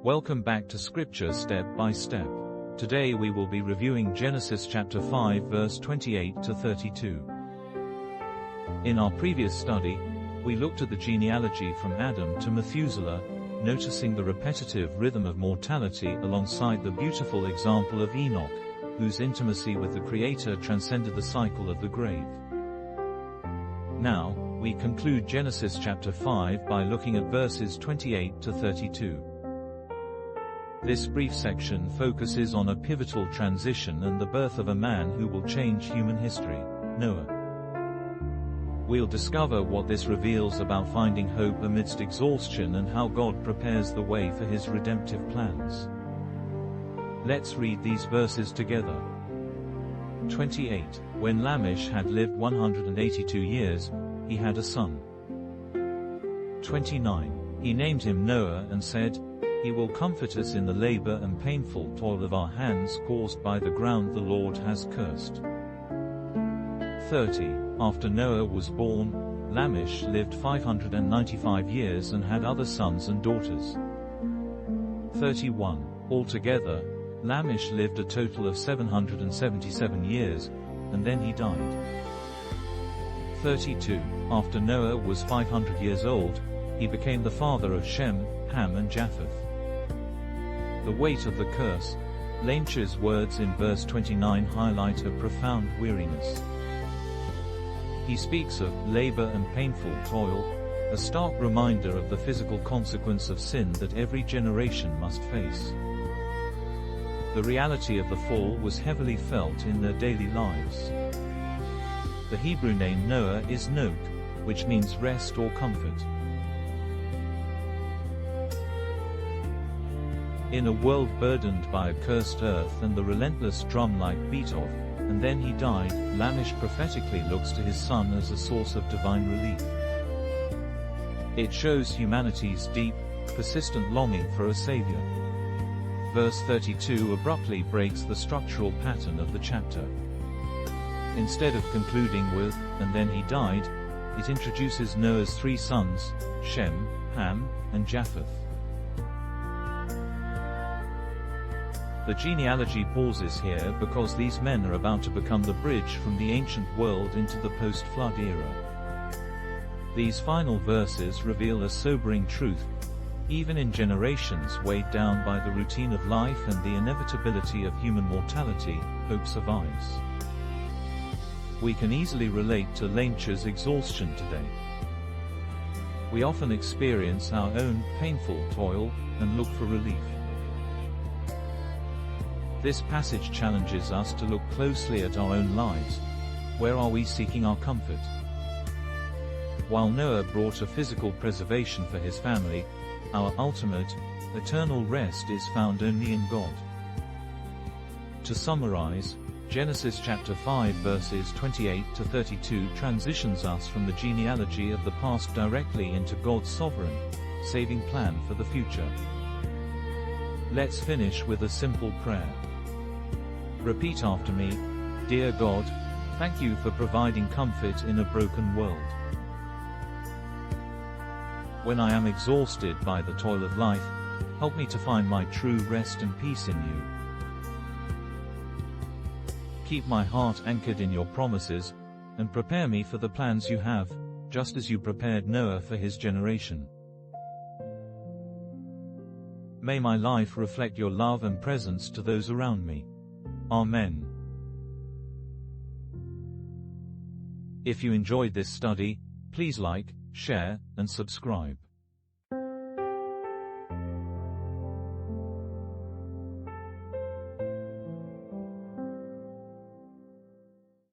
Welcome back to Scripture Step by Step. Today we will be reviewing Genesis chapter 5 verse 28 to 32. In our previous study, we looked at the genealogy from Adam to Methuselah, noticing the repetitive rhythm of mortality alongside the beautiful example of Enoch, whose intimacy with the Creator transcended the cycle of the grave. Now, we conclude Genesis chapter 5 by looking at verses 28 to 32. This brief section focuses on a pivotal transition and the birth of a man who will change human history, Noah. We'll discover what this reveals about finding hope amidst exhaustion and how God prepares the way for his redemptive plans. Let's read these verses together. 28. When Lamech had lived 182 years, he had a son. 29. He named him Noah and said, "He will comfort us in the labor and painful toil of our hands caused by the ground the Lord has cursed." 30. After Noah was born, Lamech lived 595 years and had other sons and daughters. 31. Altogether, Lamech lived a total of 777 years, and then he died. 32. After Noah was 500 years old, he became the father of Shem, Ham and Japheth. The weight of the curse. Lamech's words in verse 29 highlight a profound weariness. He speaks of labor and painful toil, a stark reminder of the physical consequence of sin that every generation must face. The reality of the fall was heavily felt in their daily lives. The Hebrew name Noah is Nok, which means rest or comfort. In a world burdened by a cursed earth and the relentless drum-like beat of, "and then he died," Lamech prophetically looks to his son as a source of divine relief. It shows humanity's deep, persistent longing for a savior. Verse 32 abruptly breaks the structural pattern of the chapter. Instead of concluding with, "and then he died," it introduces Noah's three sons, Shem, Ham, and Japheth. The genealogy pauses here because these men are about to become the bridge from the ancient world into the post-flood era. These final verses reveal a sobering truth. Even in generations weighed down by the routine of life and the inevitability of human mortality, hope survives. We can easily relate to Lamech's exhaustion today. We often experience our own painful toil and look for relief. This passage challenges us to look closely at our own lives. Where are we seeking our comfort? While Noah brought a physical preservation for his family, our ultimate, eternal rest is found only in God. To summarize, Genesis chapter 5 verses 28 to 32 transitions us from the genealogy of the past directly into God's sovereign, saving plan for the future. Let's finish with a simple prayer. Repeat after me. Dear God, thank you for providing comfort in a broken world. When I am exhausted by the toil of life, help me to find my true rest and peace in you. Keep my heart anchored in your promises, and prepare me for the plans you have, just as you prepared Noah for his generation. May my life reflect your love and presence to those around me. Amen. If you enjoyed this study, please like, share, and subscribe.